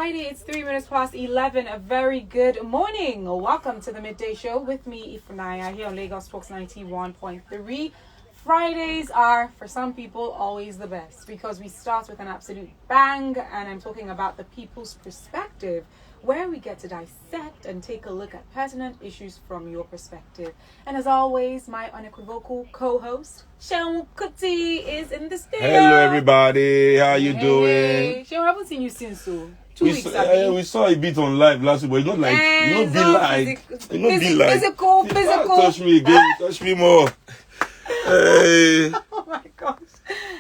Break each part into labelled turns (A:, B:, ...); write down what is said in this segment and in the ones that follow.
A: Friday. It's 3 minutes past 11. A very good morning. Welcome to the Midday Show with me, Ifunaya, here on Lagos Talks 91.3. Fridays are, for some people, always the best because we start with an absolute bang, and I'm talking about the people's perspective, where we get to dissect and take a look at pertinent issues from your perspective. And as always, my unequivocal co-host, Seun Kuti, is in the studio.
B: Hello, everybody. How you doing?
A: Hey. Seun, I haven't seen you since 2 weeks.
B: We saw a bit on live last week, but it's not like
A: physical.
B: Touch me again. Touch me more. Hey.
A: Oh my gosh.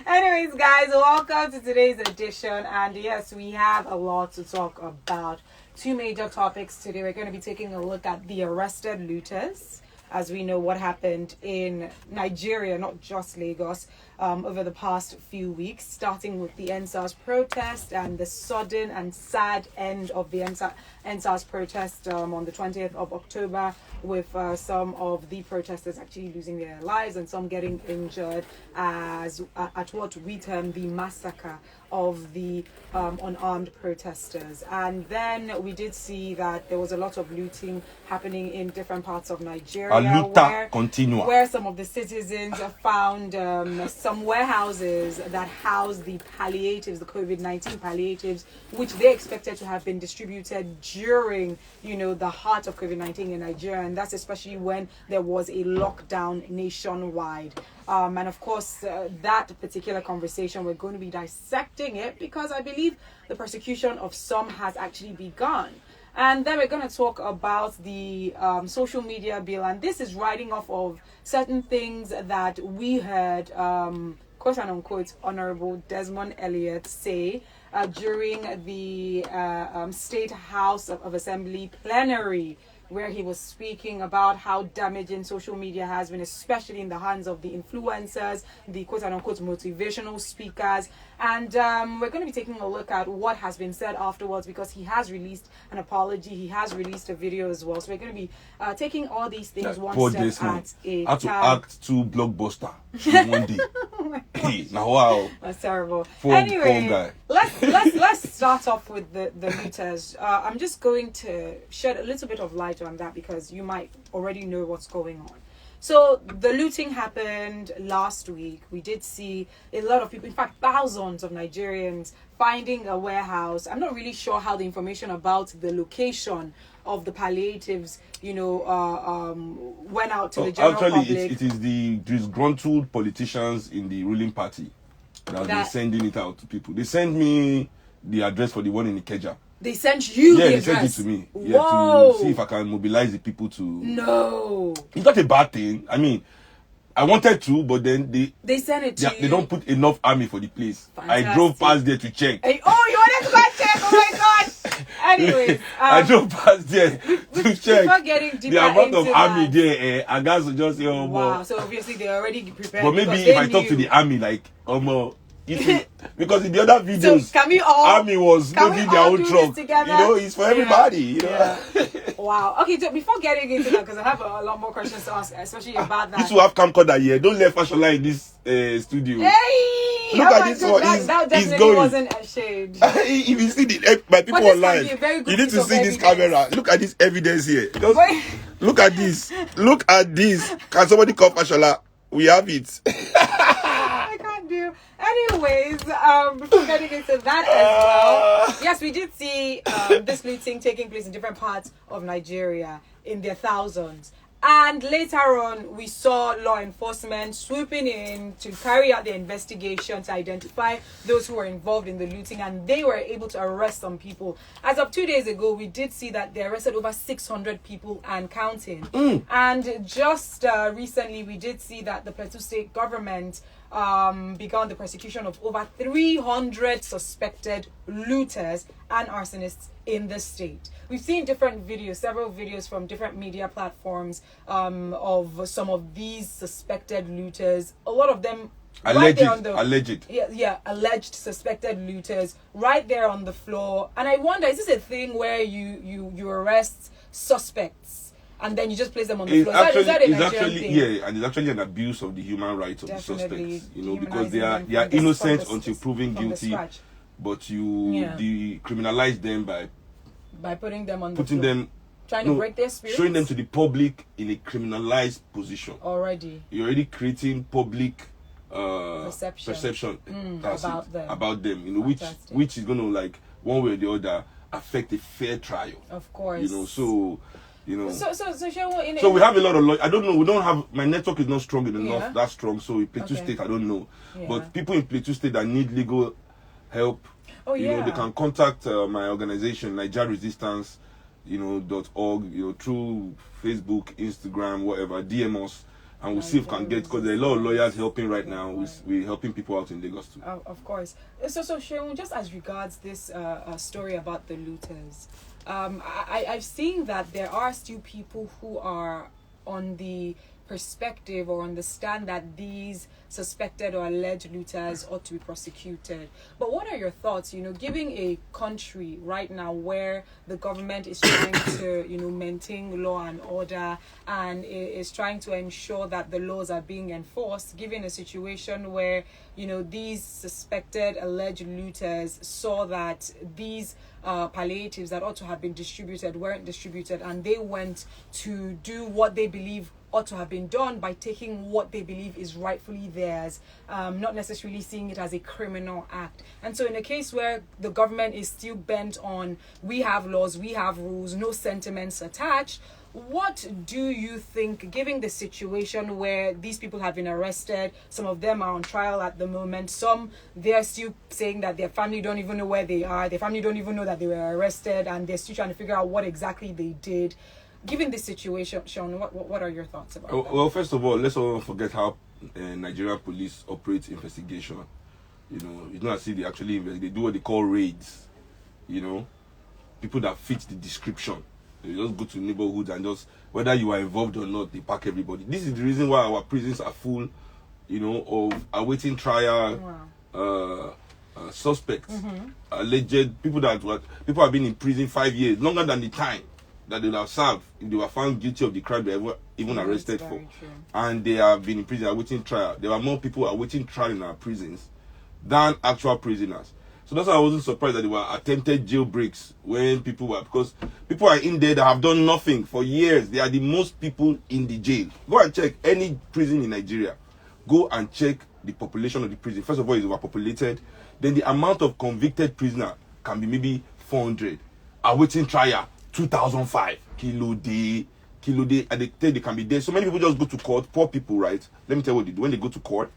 A: Anyways, guys, welcome to today's edition. And yes, we have a lot to talk about. Two major topics today. We're going to be taking a look at the arrested looters, as we know what happened in Nigeria, not just Lagos, over the past few weeks, starting with the NSAS protest and the sudden and sad end of the NSAS protest on the 20th of October, with some of the protesters actually losing their lives and some getting injured at what we term the massacre of the unarmed protesters. And then we did see that there was a lot of looting happening in different parts of Nigeria, where some of the citizens found some warehouses that house the palliatives, the COVID-19 palliatives, which they expected to have been distributed during, the heart of COVID-19 in Nigeria. And that's especially when there was a lockdown nationwide. And of course, that particular conversation, we're going to be dissecting it because I believe the persecution of some has actually begun. And then we're going to talk about the social media bill. And this is riding off of certain things that we heard, quote and unquote, Honorable Desmond Elliott say during the State House of Assembly plenary, where he was speaking about how damaging social media has been, especially in the hands of the influencers, the quote-unquote motivational speakers. And we're going to be taking a look at what has been said afterwards, because he has released an apology. He has released a video as well. So we're going to be taking all these things one step at a time.
B: How to act to blockbuster in one day.
A: Oh my gosh.
B: Hey, now wow.
A: That's terrible.
B: Anyway,
A: let's start off with the looters. I'm just going to shed a little bit of light on that because you might already know what's going on. So the looting happened last week. We did see a lot of people, in fact, thousands of Nigerians finding a warehouse. I'm not really sure how the information about the location of the palliatives, went out to the general public.
B: It is the disgruntled politicians in the ruling party that they're sending it out to people. They sent me the address for the one in Ikeja.
A: They sent you the address?
B: They sent it to me.
A: Whoa.
B: To see if I can mobilize the people to...
A: No.
B: It's not a bad thing. I mean, I wanted to, but then they
A: sent it to you.
B: They don't put enough army for the place.
A: Fantastic.
B: I drove past there to check.
A: Hey, you wanted to go check? Oh my gosh. Anyways,
B: I drove past there to check.
A: Before getting deeper
B: the amount of
A: into
B: army
A: that,
B: there, I guys will just say,
A: wow. So obviously they're already prepared.
B: But maybe if I talk to the army, like, because in the other videos,
A: so
B: army was moving their own truck. It's for everybody.
A: Yeah. Wow. Okay, so before getting into that, because I have a lot more questions to ask, especially about that.
B: This will have camcorder here. Don't let Fashola in this studio.
A: Hey!
B: Look at this one.
A: That definitely wasn't a shade.
B: If you see my people online, you need to see this camera. Look at this evidence here. Look at this. Look at this. Can somebody call Fashola? We have it.
A: I can't do. Anyways, before getting into that as well, yes, we did see this looting taking place in different parts of Nigeria in their thousands. And later on, we saw law enforcement swooping in to carry out the investigation to identify those who were involved in the looting, and they were able to arrest some people. As of 2 days ago, we did see that they arrested over 600 people and counting. And just recently, we did see that the Plateau State government began the prosecution of over 300 suspected looters and arsonists in the state. We've seen different videos, several videos from different media platforms of some of these suspected looters. A lot of them alleged suspected looters right there on the floor. And I wonder, is this a thing where you arrest suspects and then you just place them on the floor? Is that a Nigerian thing?
B: Yeah, and it's actually an abuse of the human rights of the suspects. Because they are innocent until proven guilty. but you decriminalize them
A: by putting them on
B: putting them
A: trying to break their spirits,
B: showing them to the public in a criminalized position.
A: You're
B: already creating public
A: perception
B: about them. You know, which is going to, like, one way or the other, affect a fair trial.
A: Of course.
B: You know, so you know.
A: So
B: we have a lot of lawyers. I don't know. We don't have, my network is not strong enough. That strong. So in Plateau State, I don't know. But people in Plateau State that need legal help, you know, they can contact my organization, Nigeria Resistance, .org, through Facebook, Instagram, whatever. DM us, and we'll see if we can get, because there are a lot of lawyers helping right now. We're helping people out in Lagos too.
A: Of course. So Seun, just as regards this story about the looters, I've seen that there are still people who are on the perspective or understand that these suspected or alleged looters ought to be prosecuted. But what are your thoughts, giving a country right now where the government is trying to, maintain law and order and is trying to ensure that the laws are being enforced, given a situation where, these suspected alleged looters saw that these palliatives that ought to have been distributed weren't distributed, and they went to do what they believe ought to have been done by taking what they believe is rightfully theirs, not necessarily seeing it as a criminal act. And so in a case where the government is still bent on, we have laws, we have rules, no sentiments attached, what do you think, given the situation where these people have been arrested, some of them are on trial at the moment, some they're still saying that their family don't even know where they are, their family don't even know that they were arrested, and they're still trying to figure out what exactly they did. Given this situation, Seun, what are your thoughts about that?
B: Well, first of all, let's not forget how Nigerian police operate investigation. It's not as if they actually investigate. They do what they call raids. People that fit the description. They just go to neighborhoods and just, whether you are involved or not, they pack everybody. This is the reason why our prisons are full, of awaiting trial, suspects, alleged people people have been in prison 5 years, longer than the time that they would have served if they were found guilty of the crime they were even arrested for. And they have been in prison awaiting trial. There are more people awaiting trial in our prisons than actual prisoners. So that's why I wasn't surprised that there were attempted jailbreaks when because people are in there that have done nothing for years. They are the most people in the jail. Go and check any prison in Nigeria. Go and check the population of the prison. First of all, it's overpopulated. Then the amount of convicted prisoner can be maybe 400. Awaiting trial, 2005. Kilo day. And they can be there. So many people just go to court. Poor people, right? Let me tell you what they do when they go to court.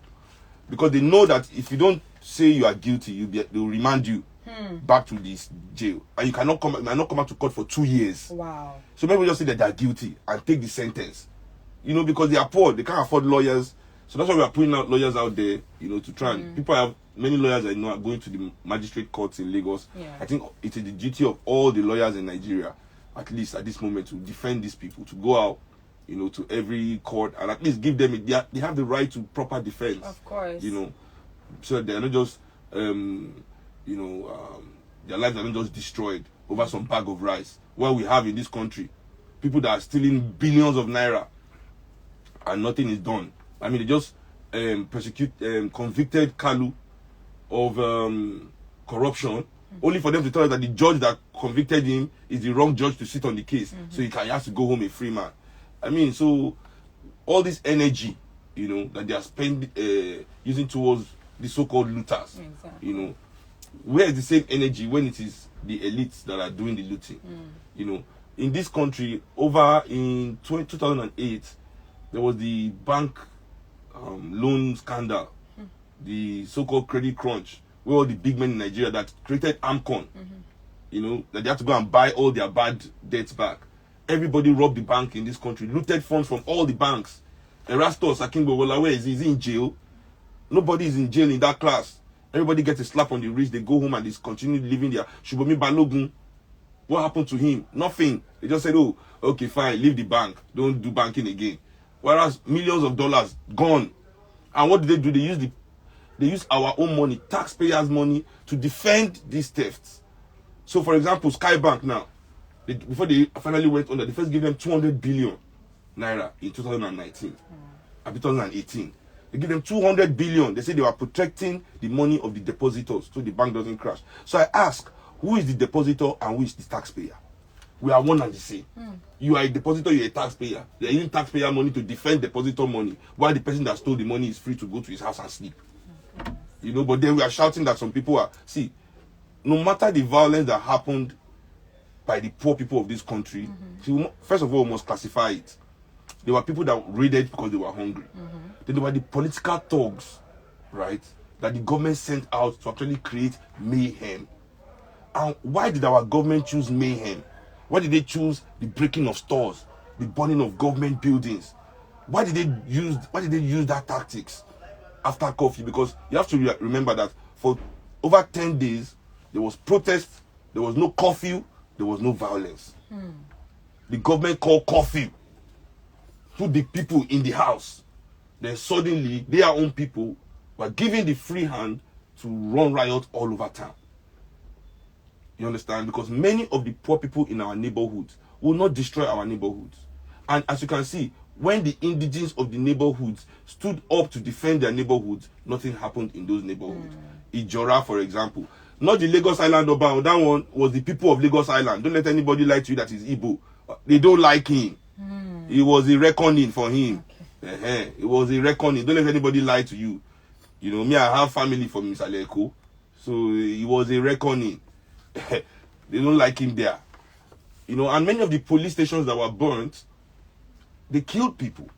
B: Because they know that if you don't say you are guilty, they'll remand you back to this jail, and you might not come back to court for 2 years.
A: Wow.
B: So maybe just say that they are guilty and take the sentence, because they are poor, they can't afford lawyers. So that's why we are putting out lawyers out there, to try and people have many lawyers I know are going to the magistrate courts in Lagos. I think it is the duty of all the lawyers in Nigeria, at least at this moment, to defend these people, to go out to every court and at least give them they have the right to proper defense.
A: Of course.
B: So they're not just their lives are not just destroyed over some bag of rice. What we have in this country, people that are stealing billions of naira and nothing is done. I mean, they just convicted Kalu of corruption, only for them to tell us that the judge that convicted him is the wrong judge to sit on the case, so he has to go home a free man. I mean, so all this energy, that they are spending, using towards the so-called looters, where is the same energy when it is the elites that are doing the looting? In this country, over in 2008, there was the bank loan scandal, the so-called credit crunch, where all the big men in Nigeria that created AMCON, that they have to go and buy all their bad debts back. Everybody robbed the bank in this country, looted funds from all the banks. Erastus Akingbowola, where is he? Is he in jail? Nobody is in jail in that class. Everybody gets a slap on the wrist. They go home and they continue living there. Shubomi Balogun, what happened to him? Nothing. They just said, oh, okay, fine, leave the bank. Don't do banking again. Whereas millions of dollars gone. And what do? They use our own money, taxpayers' money, to defend these thefts. So, for example, Skybank now, before they finally went under, they first gave them 200 billion naira in 2019, 2018. They give them 200 billion. They say they were protecting the money of the depositors so the bank doesn't crash. So I ask, who is the depositor and who is the taxpayer? We are one and the same. You are a depositor, you're a taxpayer. You're using taxpayer money to defend depositor money, while the person that stole the money is free to go to his house and sleep. You know, but then we are shouting that some people are... See, no matter the violence that happened by the poor people of this country, first of all, we must classify it. There were people that were raided because they were hungry. Then there were the political thugs, right, that the government sent out to actually create mayhem. And why did our government choose mayhem? Why did they choose the breaking of stores, the burning of government buildings? Why did they use that tactics after curfew? Because you have to remember that for over 10 days, there was protest, there was no curfew, there was no violence. The government called curfew, put the people in the house. Then suddenly, their own people were given the free hand to run riot all over town. You understand? Because many of the poor people in our neighborhoods will not destroy our neighborhoods. And as you can see, when the indigenes of the neighborhoods stood up to defend their neighborhoods, nothing happened in those neighborhoods. Ijora, for example. Not the Lagos Island Oba, that one was the people of Lagos Island. Don't let anybody lie to you that is Igbo. They don't like him. It was a reckoning for him. It was a reckoning. Don't let anybody lie to you. You know, me, I have family from Misaleko. So it was a reckoning. They don't like him there. You know, and many of the police stations that were burnt, they killed people.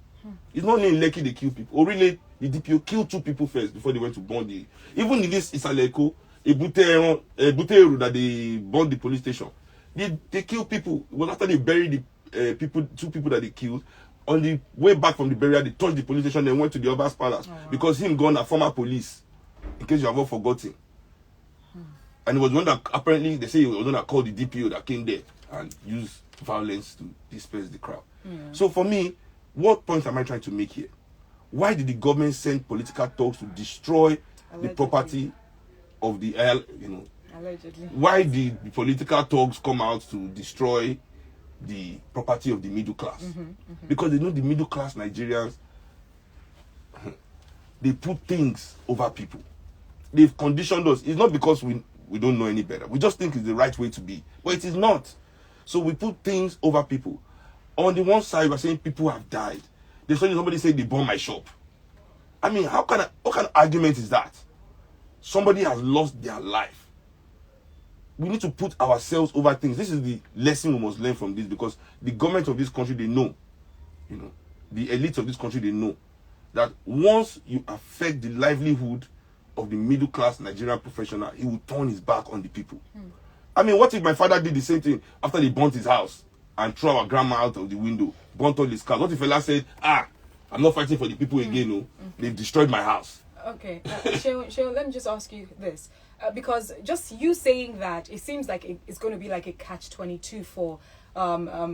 B: It's not only in Lekki they killed people. Or really, the DPO killed 2 people first before they went to burn the... Even in this Isaleko, Ebuteru that they burned the police station, they killed people. Well, after they buried the 2 people that they killed, on the way back from the burial, they touched the police station and went to the Oba's palace. Because him gone a former police, in case you have not forgotten. And it was one that apparently, they say it was one that called the DPO that came there and used violence to disperse the crowd. So for me, what point am I trying to make here? Why did the government send political thugs to destroy the property of the, you know?
A: Allegedly. Why
B: did the political thugs come out to destroy the property of the middle class? Because they know the middle class Nigerians, they put things over people. They've conditioned us. It's not because we don't know any better. We just think it's the right way to be. But it is not. So we put things over people. On the one side, we're saying people have died. There's somebody say they burned my shop. I mean, what kind of argument is that? Somebody has lost their life. We need to put ourselves over things. This is the lesson we must learn from this, because the government of this country, they know, you know, the elites of this country, they know that once you affect the livelihood of the middle class Nigerian professional, he will turn his back on the people. I mean, what if my father did the same thing after they burnt his house and threw our grandma out of the window, burnt all his cars? What if fella said, I'm not fighting for the people again, no, they've destroyed my house? Okay,
A: Seun, let me just ask you this. Because just you saying that, it seems like it's going to be like a catch-22 for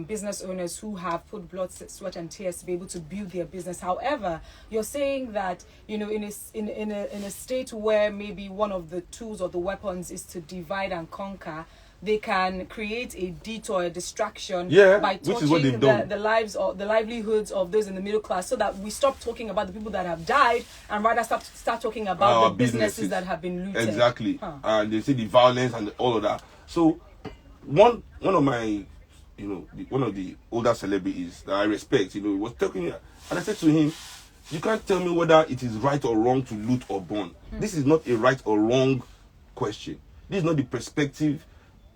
A: business owners who have put blood, sweat, and tears to be able to build their business. However, you're saying that, you know, in a state where maybe one of the tools or the weapons is to divide and conquer, they can create a detour, a distraction, by touching the lives or the livelihoods of those in the middle class, so that we stop talking about the people that have died and rather start talking about the businesses that have been looted.
B: Exactly. And they say the violence and all of that. So one of my, you know, one of the older celebrities that I respect, you know, was talking, and I said to him, you can't tell me whether it is right or wrong to loot or burn. This is not a right or wrong question. This is not the perspective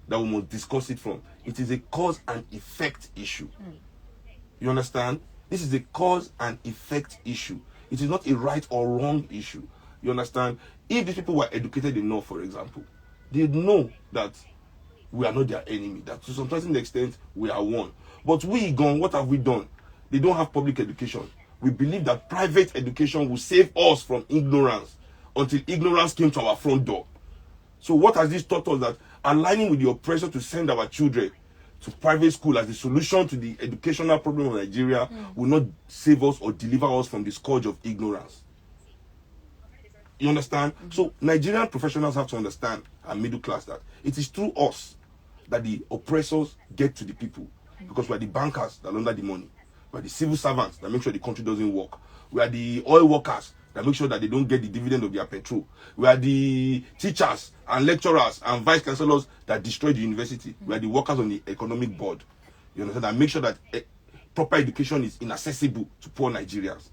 B: that we must discuss it from. It is a cause and effect issue. You understand? This is a cause and effect issue. It is not a right or wrong issue. You understand? If these people were educated enough, for example, they know that we are not their enemy, that to some certain extent we are one. But we gone, what have we done? They don't have public education. We believe that private education will save us from ignorance until ignorance came to our front door. So what has this taught us? That aligning with the oppressor to send our children to private school as the solution to the educational problem of Nigeria will not save us or deliver us from the scourge of ignorance. You understand? So Nigerian professionals have to understand, and middle class, that it is through us that the oppressors get to the people, because we are the bankers that launder the money. We are the civil servants that make sure the country doesn't work. We are the oil workers that make sure that they don't get the dividend of their petrol. We are the teachers and lecturers and vice chancellors that destroy the university. We are the workers on the economic board. You understand? That make sure that proper education is inaccessible to poor Nigerians.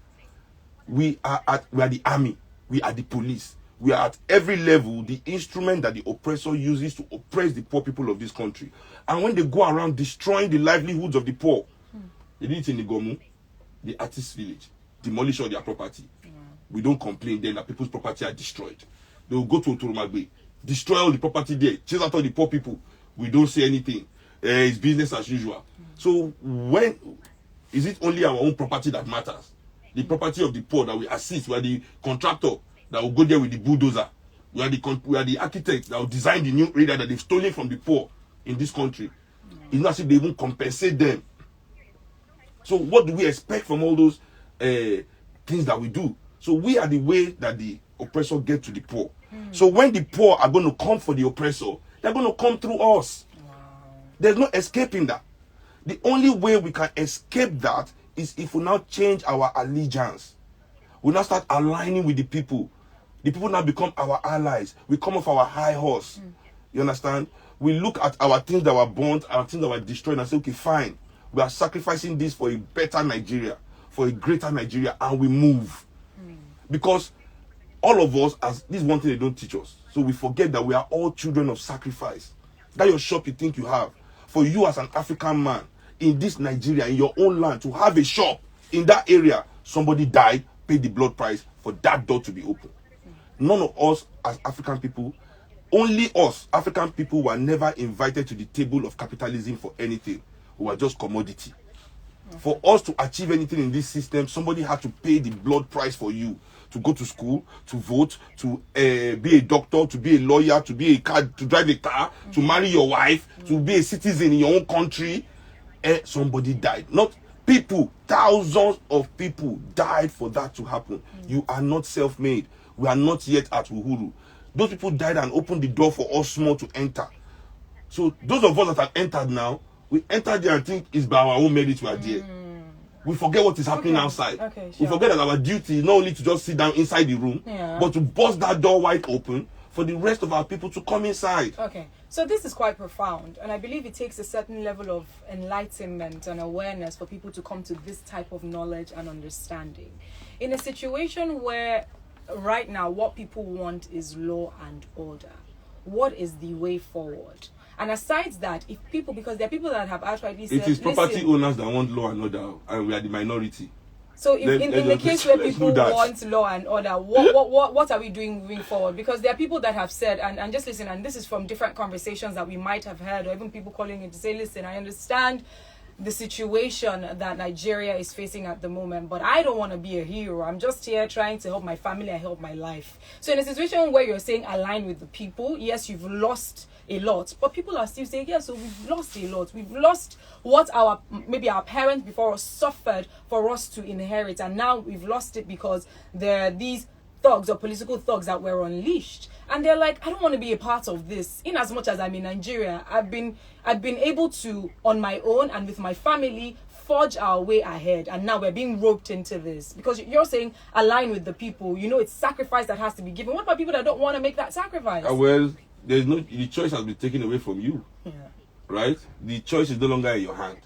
B: We are the army. We are the police. We are at every level the instrument that the oppressor uses to oppress the poor people of this country. And when they go around destroying the livelihoods of the poor, they did it in the Gomu, the artist village, demolish all their property. We don't complain then that people's property are destroyed. They will go to Oturumagbe, destroy all the property there, chase out all the poor people. We don't say anything. It's business as usual. So when is it only our own property that matters? The property of the poor that we assist. We are the contractor that will go there with the bulldozer. We are the architect that will design the new area that they've stolen from the poor in this country. It's not as if they even compensate them. So what do we expect from all those things that we do? So we are the way that the oppressor get to the poor. So when the poor are going to come for the oppressor, they're going to come through us. There's no escaping that. The only way we can escape that is if we now change our allegiance. We now start aligning with the people. The people now become our allies. We come off our high horse. You understand? We look at our things that were burnt, our things that were destroyed, and say, okay, fine. We are sacrificing this for a better Nigeria, for a greater Nigeria, and we move. Because all of us, as this is one thing they don't teach us. So we forget that we are all children of sacrifice. That your shop you think you have. For you as an African man, in this Nigeria, in your own land, to have a shop in that area, somebody died, paid the blood price for that door to be open. None of us as African people, only us African people were never invited to the table of capitalism for anything. We were just commodity. For us to achieve anything in this system, somebody had to pay the blood price for you to go to school, to vote, to be a doctor, to be a lawyer, to be a car, to drive a car, to marry your wife, to be a citizen in your own country. Somebody died. Not people, thousands of people died for that to happen. You are not self-made. We are not yet at Uhuru. Those people died and opened the door for us small to enter. So those of us that have entered now, we enter there and think it's by our own merit we are there. We forget what is happening outside.
A: Okay, sure.
B: We forget that our duty is not only to just sit down inside the room, but to bust that door wide open for the rest of our people to come inside.
A: Okay, so this is quite profound, and I believe it takes a certain level of enlightenment and awareness for people to come to this type of knowledge and understanding. In a situation where right now what people want is law and order, what is the way forward? And aside that, if people, because there are people that have outrightly said,
B: it is property owners that want law and order, and we are the minority.
A: So in the case where people want law and order, what are we doing moving forward? Because there are people that have said, and just listen, and this is from different conversations that we might have heard, or even people calling in to say, listen, I understand the situation that Nigeria is facing at the moment, but I don't want to be a hero. I'm just here trying to help my family and help my life. So in a situation where you're saying align with the people, yes, you've lost a lot, but people are still saying, yeah, so we've lost a lot. We've lost what maybe our parents before us suffered for us to inherit, and now we've lost it because there are these thugs or political thugs that were unleashed, and they're like, I don't want to be a part of this. In as much as I'm in Nigeria, I've been able to, on my own and with my family, forge our way ahead, and now we're being roped into this because you're saying align with the people. You know, it's sacrifice that has to be given. What about people that don't want to make that sacrifice?
B: Well, the choice has been taken away from you. Right? The choice is no longer in your hand.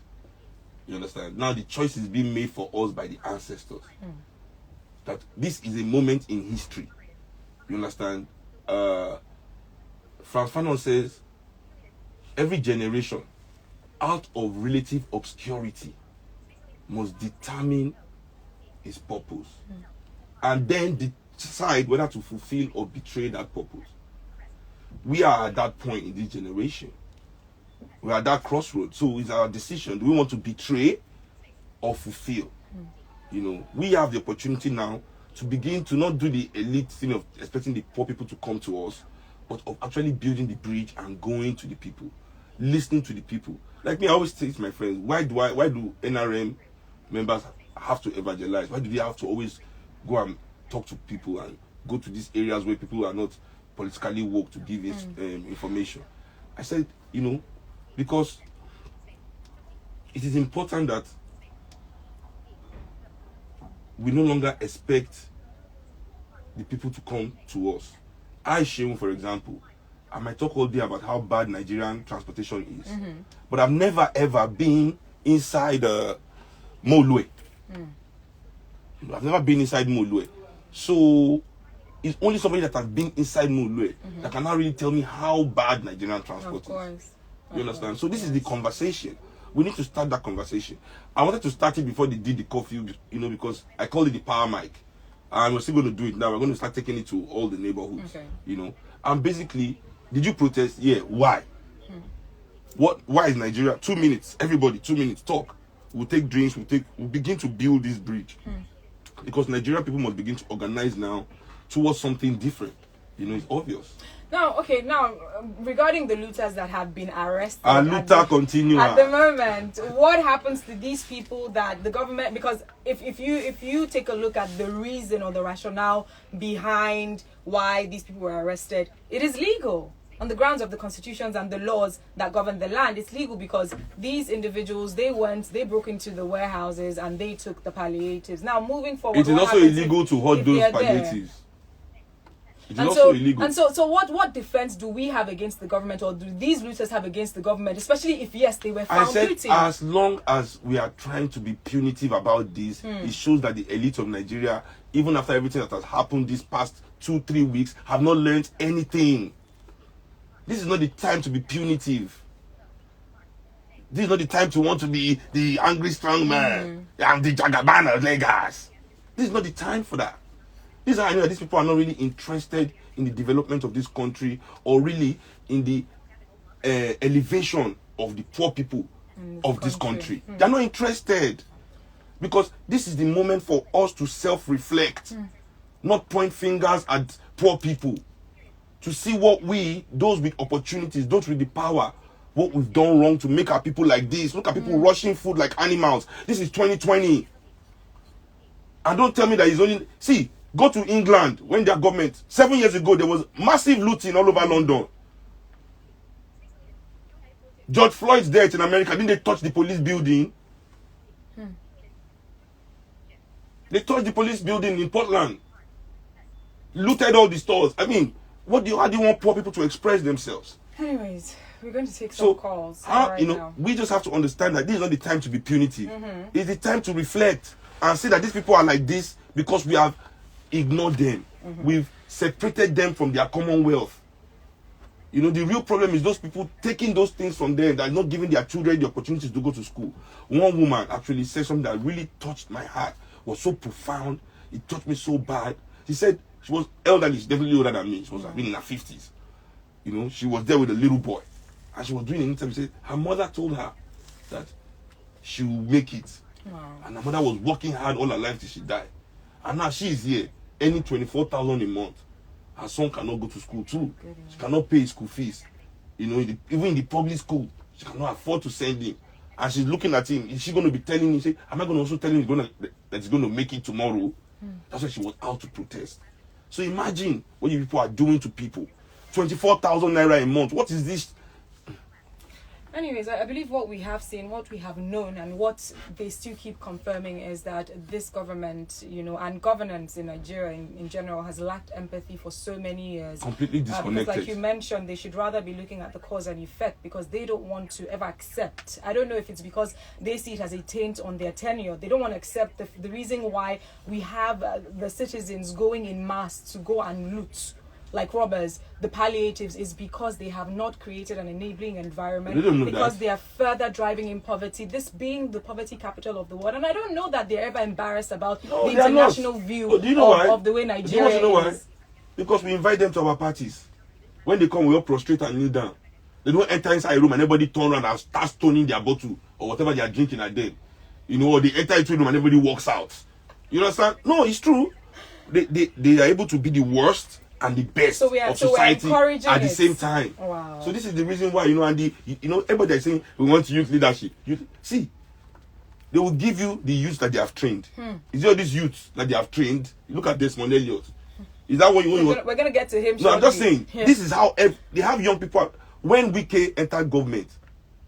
B: You understand? Now the choice is being made for us by the ancestors. That this is a moment in history. You understand? Franz Fanon says every generation out of relative obscurity must determine its purpose and then decide whether to fulfill or betray that purpose. We are at that point in this generation. We are at that crossroads. So it's our decision. Do we want to betray or fulfill? You know, we have the opportunity now to begin to not do the elite thing of expecting the poor people to come to us, but of actually building the bridge and going to the people, listening to the people. Like me, I always say to my friends, why do NRM members have to evangelize? Why do they have to always go and talk to people and go to these areas where people are not politically woke to give information? I said, you know, because it is important that we no longer expect the people to come to us. I, Seun, for example, I might talk all day about how bad Nigerian transportation is, but I've never ever been inside Molue. I've never been inside Molue. So it's only somebody that has been inside Molue that can now really tell me how bad Nigerian transport is. You understand? So this is the conversation. We need to start that conversation. I wanted to start it before they did the curfew, you know, because I called it the power mic. And we're still going to do it now. We're going to start taking it to all the neighborhoods, you know. And basically, did you protest? Yeah. Why? Why is Nigeria? 2 minutes. Everybody, 2 minutes. Talk. We'll take drinks. We'll begin to build this bridge. Because Nigerian people must begin to organize now towards something different. You know, it's obvious.
A: Now, regarding the looters that have been arrested,
B: continue
A: at the moment, what happens to these people that the government? Because if you take a look at the reason or the rationale behind why these people were arrested, it is legal on the grounds of the constitutions and the laws that govern the land. It's legal because these individuals, they broke into the warehouses and they took the palliatives. Now, moving forward,
B: it is also illegal to hold those palliatives. It's also illegal.
A: And so what defense do we have against the government, or do these looters have against the government, especially if, yes, they were found guilty?
B: As long as we are trying to be punitive about this, it shows that the elite of Nigeria, even after everything that has happened these past 2-3 weeks, have not learned anything. This is not the time to be punitive. This is not the time to want to be the angry strong man. I'm the Jagaban of Lagos. This is not the time for that. This is how I know that these people are not really interested in the development of this country, or really in the elevation of the poor people of this country. They're not interested, because this is the moment for us to self-reflect, not point fingers at poor people, to see what those with opportunities, those with the power, what we've done wrong to make our people like this. Look at people rushing food like animals. This is 2020. And don't tell me that it's only... See, go to England when their government, 7 years ago, there was massive looting all over London. George Floyd's death in America, didn't they touch the police building? They touched the police building in Portland. Looted all the stores. I mean, how do you want poor people to express themselves?
A: Anyways, we're going to take some calls. Now.
B: We just have to understand that this is not the time to be punitive. It's the time to reflect and see that these people are like this because we have ignored them. We've separated them from their commonwealth. You know, the real problem is those people taking those things from them, that are not giving their children the opportunities to go to school. One woman actually said something that really touched my heart. It was so profound. It touched me so bad. She said she was elderly. She's definitely older than me. She was in her 50s. You know, she was there with a little boy. And she was doing an interview. She said her mother told her that she will make it.
A: Wow.
B: And her mother was working hard all her life till she died. And now she is here, earning 24,000 a month. Her son cannot go to school too. She cannot pay his school fees. You know, even in the public school, she cannot afford to send him. And she's looking at him. Is she going to be telling him, say, am I going to also tell him that he's going to make it tomorrow? That's why she was out to protest. So imagine what you people are doing to people. 24,000 naira a month. What is this?
A: Anyways, I believe what we have seen, what we have known, and what they still keep confirming is that this government, you know, and governance in Nigeria in general has lacked empathy for so many years.
B: Completely disconnected.
A: Because like you mentioned, they should rather be looking at the cause and effect, because they don't want to ever accept. I don't know if it's because they see it as a taint on their tenure. They don't want to accept the reason why we have the citizens going in mass to go and loot like robbers, the palliatives, is because they have not created an enabling environment, because they are further driving in poverty, this being the poverty capital of the world. And I don't know that they're ever embarrassed about the international view of the way Nigeria is. Why?
B: Because we invite them to our parties. When they come, we all prostrate and kneel down. They don't enter inside a room and everybody turn around and start stoning their bottle or whatever they are drinking at them. You know, or they enter into a room and everybody walks out. You understand? No, it's true. They are able to be the worst and the best of society at the same time.
A: Wow.
B: So this is the reason why, you know, and everybody is saying we want youth leadership. See, they will give you the youth that they have trained. Is it all these youths that they have trained? Look at Desmond Elliott. Is that what you want?
A: We're gonna get to him.
B: No, I'm just saying. This is how they have young people. When Wike entered government,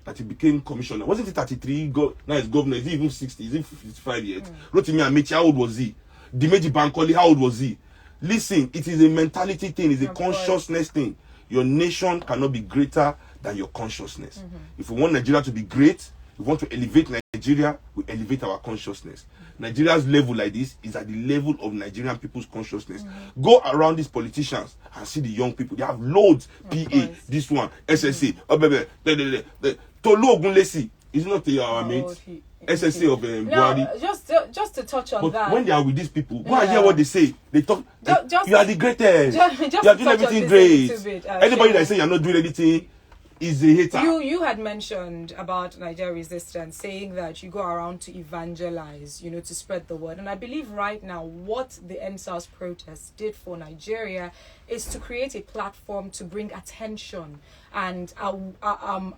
B: that he became commissioner, wasn't he 33? Now he's governor. Is he even 60? Is he 55 yet? Rotimi Amechi, how old was he? Dimeji Bankole, how old was he? Listen, it is a mentality thing, it's a
A: Of course.
B: consciousness thing. Your nation cannot be greater than your consciousness. If we want Nigeria to be great, if we want to elevate Nigeria, we elevate our consciousness. Nigeria's level like this is at the level of Nigerian people's consciousness. Go around these politicians and see the young people. They have loads. PA,
A: course.
B: this one, SSC, Tolu Ogunlesi is not our mate. SSC of Buhari.
A: Now, just to touch on
B: But
A: that.
B: when they are with these people, go and hear what they say. They talk.
A: Just-
B: You are the greatest.
A: just
B: You
A: to
B: are
A: touch
B: doing
A: on
B: everything
A: this a
B: great.
A: little bit,
B: Anybody
A: Seun.
B: that say you're not doing anything is a hater.
A: You had mentioned about Nigeria resistance, saying that you go around to evangelize, to spread the word. And I believe right now what the NSAS protests did for Nigeria is to create a platform to bring attention and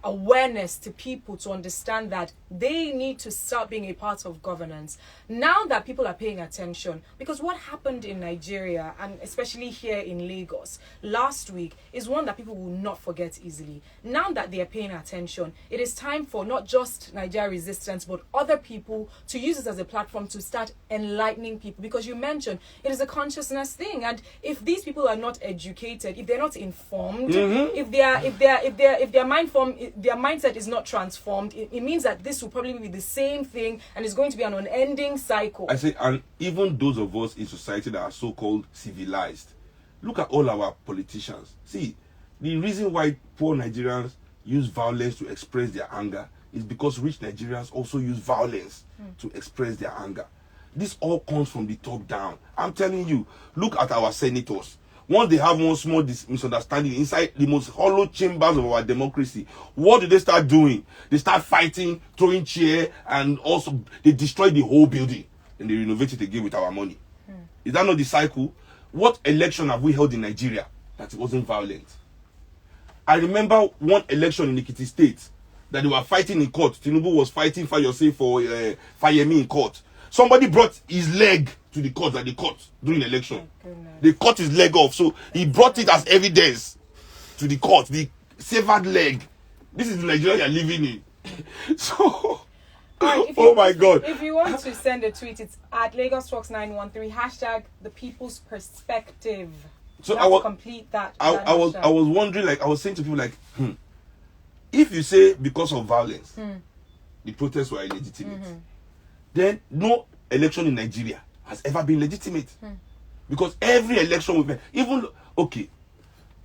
A: awareness to people to understand that they need to start being a part of governance. Now that people are paying attention, because what happened in Nigeria, and especially here in Lagos last week, is one that people will not forget easily. Now that they are paying attention, it is time for not just Nigeria resistance, but other people to use it as a platform to start enlightening people. Because you mentioned it is a consciousness thing, and if these people are not educated, if they're not informed, if their mindset is not transformed, it means that this will probably be the same thing, and it's going to be an unending cycle.
B: I say, and even those of us in society that are so-called civilized, look at all our politicians. See, the reason why poor Nigerians use violence to express their anger is because rich Nigerians also use violence to express their anger. This all comes from the top down. I'm telling you, look at our senators. Once they have one small misunderstanding inside the most hollow chambers of our democracy, what do they start doing? They start fighting, throwing chair, and also they destroy the whole building and they renovate it again with our money. Is that not the cycle? What election have we held in Nigeria that wasn't violent? I remember one election in Ekiti State that they were fighting in court. Tinubu was fighting for Fayemi in court. Somebody brought his leg to the court at the court during the election. They cut his leg off, so he brought it as evidence to the court, the severed leg. This is the Nigeria you're living in. So, oh my God.
A: If you want to send a tweet, it's at Lagos Talks 913 hashtag the people's perspective.
B: So
A: I will complete that.
B: I was wondering, like I was saying to people, like, if you say because of violence, the protests were illegitimate, then no election in Nigeria has ever been legitimate. Because every election we've had, even, okay,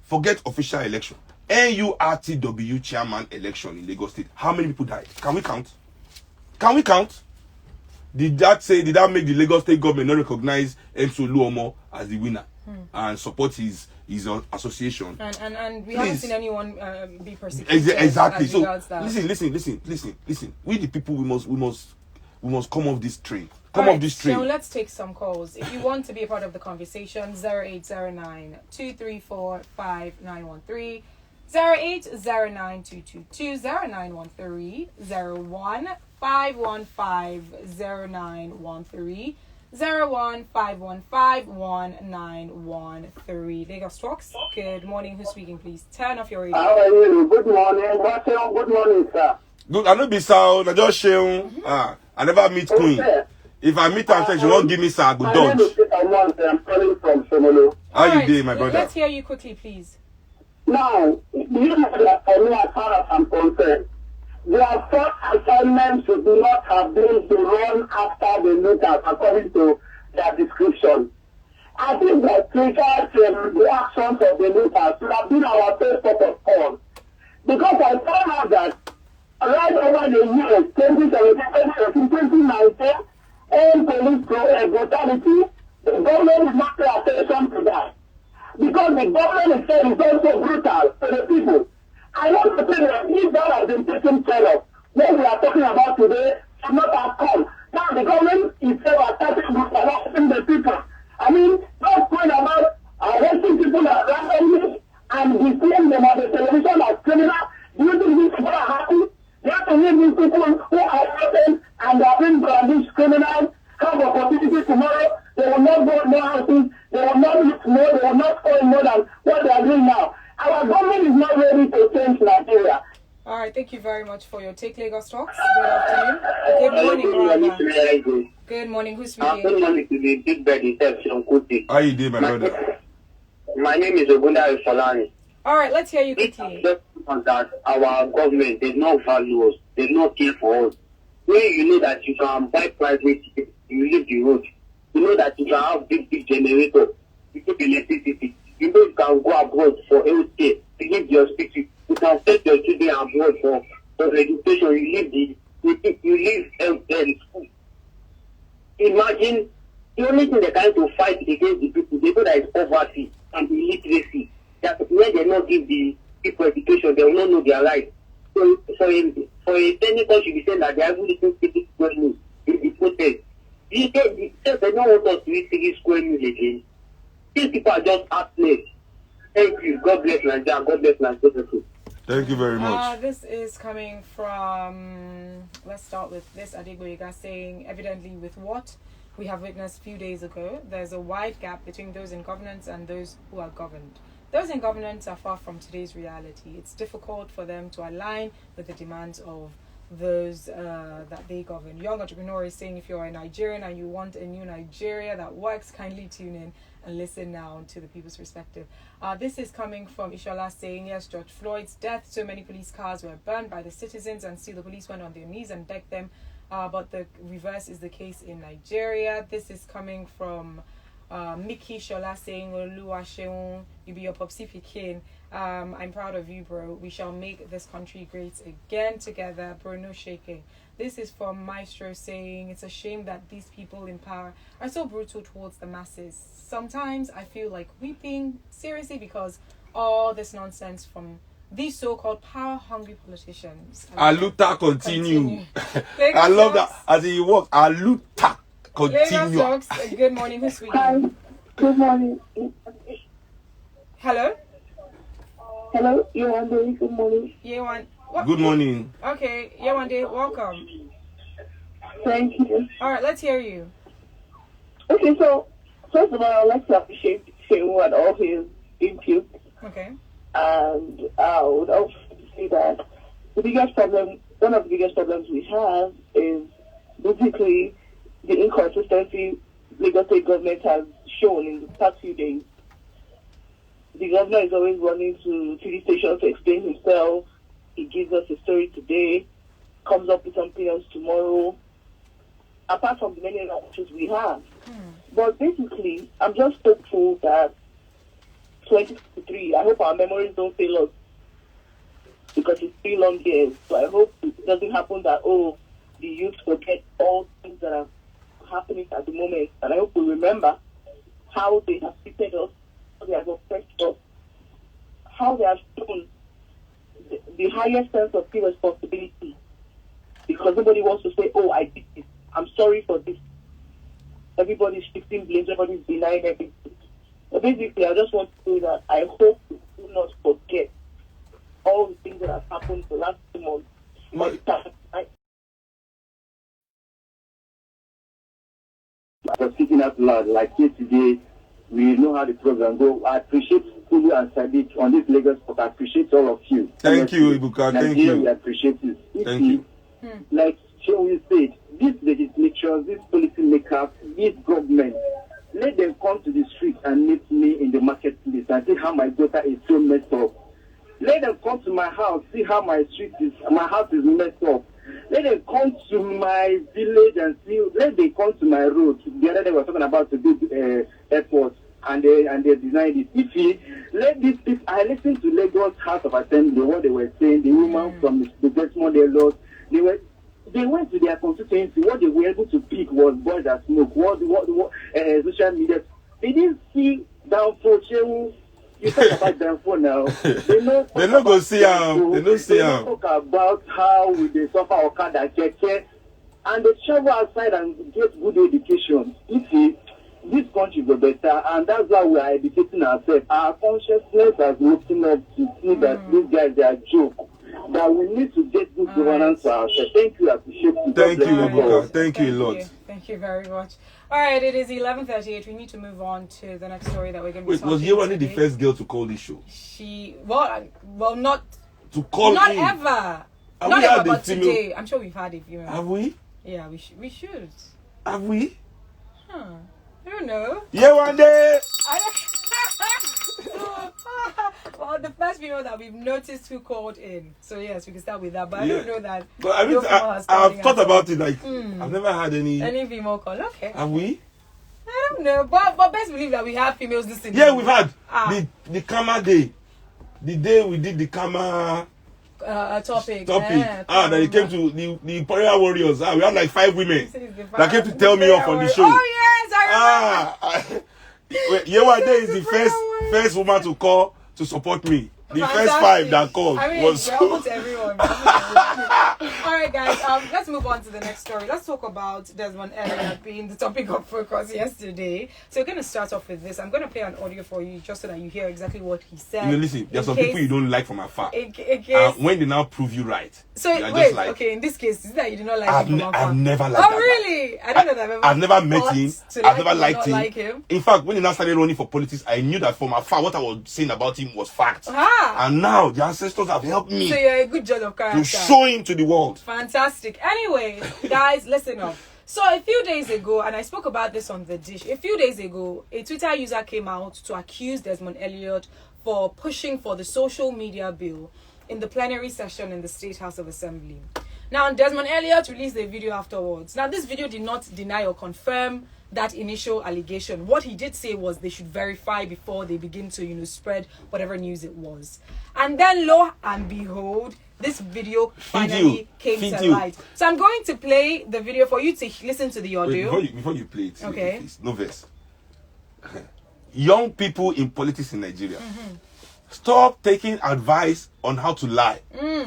B: forget official election, NURTW chairman election in Lagos State, how many people died? Can we count? Can we count? Did that make the Lagos State government not recognize MC Oluomo as the winner and support his association?
A: And we haven't seen anyone be persecuted.
B: Exactly. So listen. We the people, we must come off this train.
A: So let's take some calls. If you want to be a part of the conversation, 0809 234 5913, 0809 222 0913, 01 515 0913, 01 515 1913. Lagos Talks. Good morning. Who's speaking, please? Turn off your radio.
C: How are you? Good morning. Good morning, sir.
B: Good. I know be Seun. I just Seun. I never meet Queen. If I meet her, she won't give me sir. I go dodge.
C: I'm calling from Somolo.
B: How you doing, my brother?
A: Let's hear you quickly, please.
C: Now, you know that for me, as far as I'm concerned, their first assignment should not have been to run after the looters according to their description. I think that triggers the actions of the looters should have been our first port of call. Because I found out that right over the years, 2017, 2019, and police brutality, the government is not paying attention to that. Because the government itself is also brutal to the people. I want to say that if that has been taken care of, what we are talking about today should not have come. Now the government itself has started brutalizing the people. I mean, not going about arresting people randomly and displaying them on the television as criminals. Do you think these people are happy? You have to leave these people who are innocent and they are being brandished criminals, have opportunity tomorrow. They will not go no houses, they will not eat more, they will not own more than what they are doing now. Our government is not ready to change Nigeria.
A: All right, thank you very much for your Take Lagos Talks. Good afternoon. Good morning, Rana. Good morning. Who's speaking?
C: Good morning to the big bed itself, Seun Kuti.
B: How you doing, my brother?
C: My name is Ogunda Ifolani.
A: All right, let's hear you,
C: It
A: Kuti.
C: just that our government does not value us, does not care for us. When you know that you can buy private tickets, you leave the road. You know that you can have big generator, you take electricity. You know you can go abroad for healthcare, you leave the hospital. You can take your children abroad for education. You leave school. Imagine the only thing they're trying to fight against the people, they know that it's poverty and illiteracy. That when they not give the people education, they will not know their rights. So for a senator should be saying that they are even listening to 6 square meals in the protest. They don't want us to eat 6 square meals again. These people are just heartless. Thank you. God bless Nigeria. God bless Nigeria.
B: Thank you very much.
A: This is coming from, let's start with this, Adegboyega saying, evidently with what we have witnessed a few days ago, there's a wide gap between those in governance and those who are governed. Those in governance are far from today's reality. It's difficult for them to align with the demands of those that they govern. Young entrepreneur is saying, if you're a Nigerian and you want a new Nigeria that works, kindly tune in and listen now to the people's perspective. This is coming from Ishola saying, yes, George Floyd's death, so many police cars were burned by the citizens and still the police went on their knees and begged them. But the reverse is the case in Nigeria. This is coming from Mickey Shola saying, Oluwa Seun, you be your popsy pikin. I'm proud of you, bro. We shall make this country great again together, bro. No shaking. This is from Maestro saying, it's a shame that these people in power are so brutal towards the masses. Sometimes I feel like weeping, seriously, because all this nonsense from these so-called power-hungry politicians.
B: Aluta continue. I love that. As he walks, Aluta continue.
A: Lagos Talks. Good morning. Who's speaking?
C: Hi. Good morning.
A: Hello?
C: Hello. Yewande. Good morning.
A: Yewan.
B: Good morning.
A: Okay, Yewande, welcome.
C: Thank you.
A: All right, let's hear you.
C: Okay, so first of all, I'd like to appreciate Seun and all his input.
A: Okay.
C: And I would also say that one of the biggest problems we have is basically the inconsistency Lagos State government has shown in the past few days. The governor is always running to TV stations to explain himself. He gives us a story today, comes up with something else tomorrow, apart from the many options we have. But basically, I'm just hopeful that 2023, I hope our memories don't fail us because it's 3 long years. So I hope it doesn't happen that, the youth forget all things that are happening at the moment. And I hope we remember how they have treated us, how they have oppressed us, how they have shown the highest sense of responsibility. Because nobody wants to say, I did this. I'm sorry for this. Everybody's shifting blames, everybody's denying everything. But basically, I just want to say that I hope we do not forget all the things that have happened the last 2 months. For speaking out loud, like yesterday, we know how the program goes. I appreciate Kulu and Sadiq on this Lagos talk. I appreciate all of you.
B: Thank you, Ibuka. Thank you.
C: We appreciate it.
B: Thank you.
C: Like Seun said, these legislatures, these policy makers, this government, let them come to the streets and meet me in the marketplace and see how my daughter is so messed up. Let them come to my house, see how my house is messed up. Let them come to my village and see. Let them come to my road. The other day we were talking about the big airport, and they designed it. Let these people. I listened to Lagos House of Assembly what they were saying. The woman from the Desmond they lost. They went to their constituency. What they were able to pick was boys that smoke. What social media. They didn't see downfall. You talk about downfall now. They
B: don't go see them. They don't see them.
C: Talk about how they suffer Okada, Keke, and they travel outside and get good education. This country go better, and that's why we are educating ourselves. Our consciousness has woken up to see that these guys they are joke. That we need to get good governance for ourselves. Thank you, I appreciate you.
B: Thank you, Ibuka. Thank you a lot.
A: Thank you very much. All right, it is 11:38. We need to move on to the next story that we're going to be talking about.
B: Was Yewande the first girl to call this show?
A: She, well, not
B: to call
A: not
B: in.
A: ever.
B: Have
A: Not
B: we had
A: ever,
B: a
A: but
B: female?
A: today. I'm sure we've had a female.
B: Have we?
A: Yeah, we should.
B: Have we?
A: Huh. I don't know.
B: Yeah, one day.
A: I don't. Well, the first female that we've noticed who called in. So yes, we can start with that. But I don't know that.
B: But I mean,
A: no female has called
B: I've
A: in
B: thought
A: at all.
B: about it. Like, I've never had any.
A: Any female call. Okay.
B: Have we?
A: I don't know, but best believe that we have females listening.
B: Yeah, we've had the Kama day. The day we did the Kama
A: topic.
B: that it came to the Warrior Warriors. We had like 5 women that came to tell me off on the show.
A: Oh yes, I remember.
B: Yewande is the first woman to call to support me. The
A: Fantastic.
B: first 5 that called
A: I mean,
B: was
A: we're almost everyone. All right, guys. Let's move on to the next story. Let's talk about Desmond Elliott being the topic of focus yesterday. So we're going to start off with this. I'm going to play an audio for you just so that you hear exactly what he said.
B: listen, there's some people you don't like from afar.
A: In case,
B: When they now prove you right,
A: so
B: you are
A: wait,
B: just like,
A: okay. In this case, is that you did not like him from afar?
B: I've never liked
A: Oh
B: that
A: really? I don't know that
B: I've never met him. I've never liked him.
A: Like him.
B: In fact, when he now started running for politics, I knew that from afar what I was saying about him was fact. And now the ancestors have helped me
A: So you're a good judge of character.
B: to show him to the world.
A: Fantastic. Anyway, guys, listen up. So a few days ago, and I spoke about this on The Dish, a few days ago, a Twitter user came out to accuse Desmond Elliott for pushing for the social media bill in the plenary session in the State House of Assembly. Now, Desmond Elliott released a video afterwards. Now, this video did not deny or confirm that initial allegation. What he did say was they should verify before they begin to, spread whatever news it was. And then, lo and behold, this video finally came to light. So I'm going to play the video for you to listen to the audio.
B: Wait, before you play it,
A: Okay.
B: please, no verse. Young people in politics in Nigeria, stop taking advice on how to lie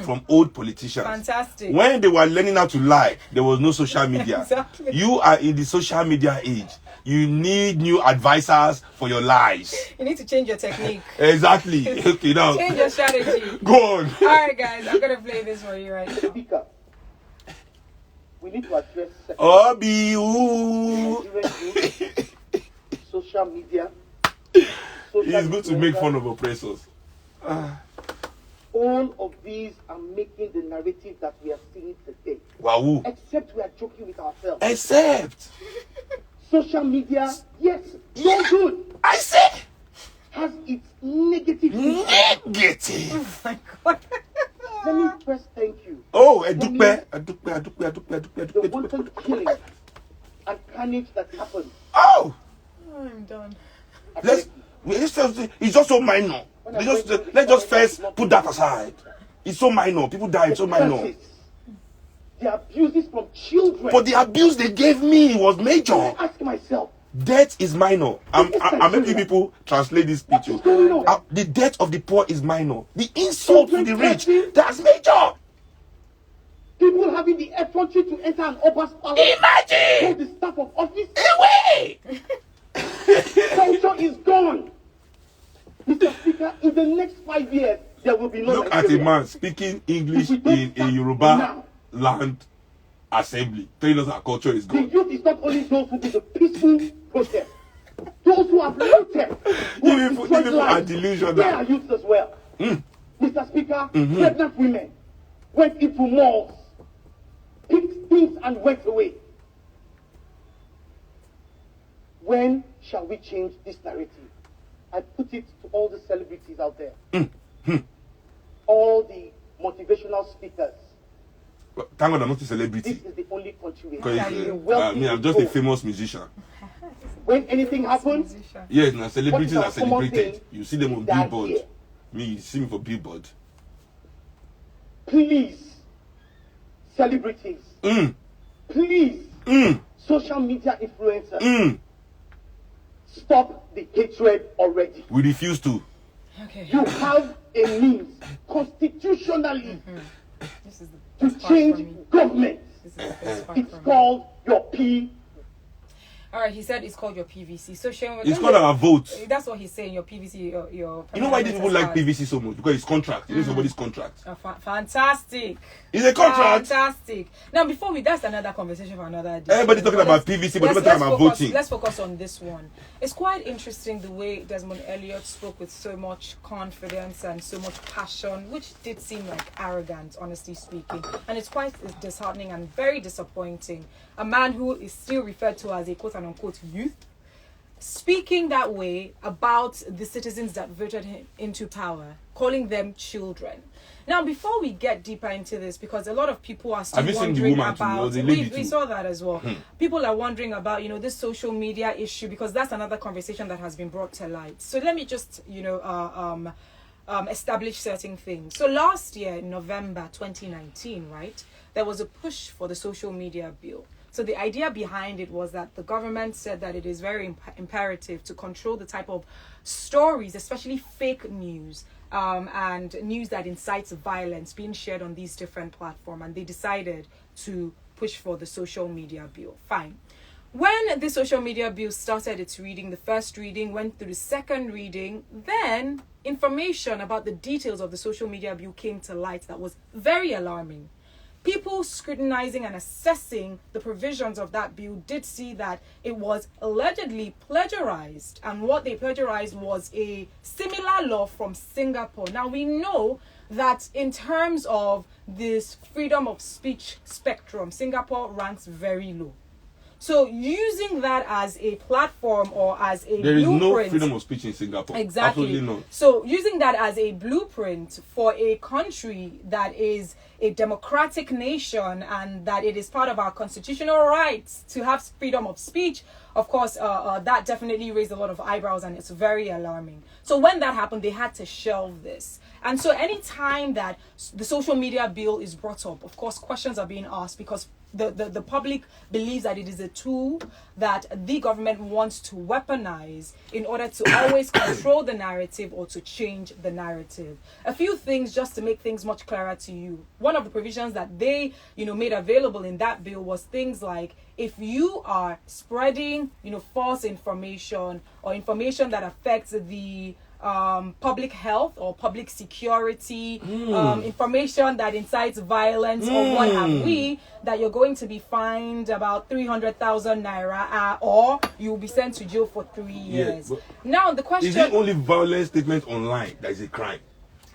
B: from old politicians.
A: Fantastic.
B: When they were learning how to lie, there was no social media.
A: Exactly.
B: You are in the social media age. You need new advisors for your lies.
A: You need to change your technique.
B: Exactly. Okay, now
A: Change your strategy.
B: go on.
A: All right, guys, I'm going to play this for you right now.
C: Speaker, we need to address social media.
B: It's good to make fun of oppressors.
C: All of these are making the narrative that we are seeing today.
B: Wow.
C: Except we are joking with ourselves.
B: Except.
C: Social media, yes, so good.
B: I said.
C: Has its negative.
B: Negative.
A: Oh my God.
C: Let me first thank you.
B: Oh,
C: The
B: Adupe.
C: wanton killing and carnage that happened.
B: Oh,
A: I'm done.
B: it's just so minor. Let's just first put that aside. It's so minor. People die. It's so minor.
C: The abuses from children.
B: But the abuse they gave me was major.
C: I ask myself,
B: Death is minor. I'm making people translate this picture.
C: what's going on?
B: The death of the poor is minor. The insult to the rich, that's major.
C: People having the effrontery to enter an Oba's palace.
B: Imagine.
C: Hold the staff of office.
B: Away.
C: Culture is gone. Mr. Speaker, in the next 5 years, there will be no
B: Look at a
C: Nigeria.
B: man speaking English in a Yoruba land assembly, telling us our culture is
C: The
B: gone.
C: youth is not only those who did the peaceful protest. Those who have looted. Who have
B: These
C: destroyed
B: people are
C: lives.
B: delusional.
C: They are youths as well. Mr. Speaker, pregnant women went into malls, picked things and went away. When shall we change this narrative? I put it to all the celebrities out there. All the motivational speakers.
B: Thank God I'm not a celebrity.
C: This is the only country we
B: Because
C: have.
B: I'm just a famous musician.
C: When anything happens,
B: Yes, now celebrities
C: What
B: are
C: is our common
B: celebrated.
C: thing?
B: You see them on
C: That
B: billboard.
C: here.
B: Me, you see me for billboard.
C: please, celebrities, please, social media influencers, stop the hatred already.
B: We refuse to.
A: Okay.
C: You have a means constitutionally
A: This is the
C: to
A: best part for me.
C: change government.
A: This is the best part
C: It's
A: for me.
C: called your P.
A: All right, he said it's called your PVC. So Seun,
B: It's called our vote.
A: That's what he's saying. Your PVC, your.
B: You know why these people like PVC so much? Because it's contract. It is somebody's contract.
A: Fantastic.
B: It's a contract.
A: Fantastic. Now, that's another conversation for another day.
B: Everybody's talking about PVC, but we're talking about voting.
A: Let's focus on this one. It's quite interesting the way Desmond Elliot spoke with so much confidence and so much passion, which did seem like arrogant, honestly speaking. And it's quite disheartening and very disappointing. A man who is still referred to as a quote-unquote youth, speaking that way about the citizens that voted him into power, calling them children. Now, before we get deeper into this, because a lot of people are still wondering about, we saw that as well. People are wondering about, this social media issue, because that's another conversation that has been brought to light. So let me just, establish certain things. So last year, in November 2019, right, there was a push for the social media bill. So the idea behind it was that the government said that it is very imperative to control the type of stories, especially fake news, and news that incites violence being shared on these different platforms. And they decided to push for the social media bill. Fine. When the social media bill started its reading, the first reading went through the second reading, then information about the details of the social media bill came to light that was very alarming. People scrutinizing and assessing the provisions of that bill did see that it was allegedly plagiarized, and what they plagiarized was a similar law from Singapore. Now, we know that in terms of this freedom of speech spectrum, Singapore ranks very low. So using that as a platform or as a
B: there
A: blueprint...
B: There is no freedom of speech in Singapore.
A: Exactly.
B: Absolutely not.
A: So using that as a blueprint for a country that is a democratic nation and that it is part of our constitutional rights to have freedom of speech, of course, that definitely raised a lot of eyebrows, and it's very alarming. So when that happened, they had to shelve this. And so any time that the social media bill is brought up, of course, questions are being asked, because the public believes that it is a tool that the government wants to weaponize in order to always control the narrative or to change the narrative. A few things just to make things much clearer to you. One of the provisions that they, made available in that bill was things like, if you are spreading, false information or information that affects the public health or public security, information that incites violence or what have we, that you're going to be fined about 300,000 naira or you'll be sent to jail for 3 years. Now the question is,
B: it only violent statement online that is a crime,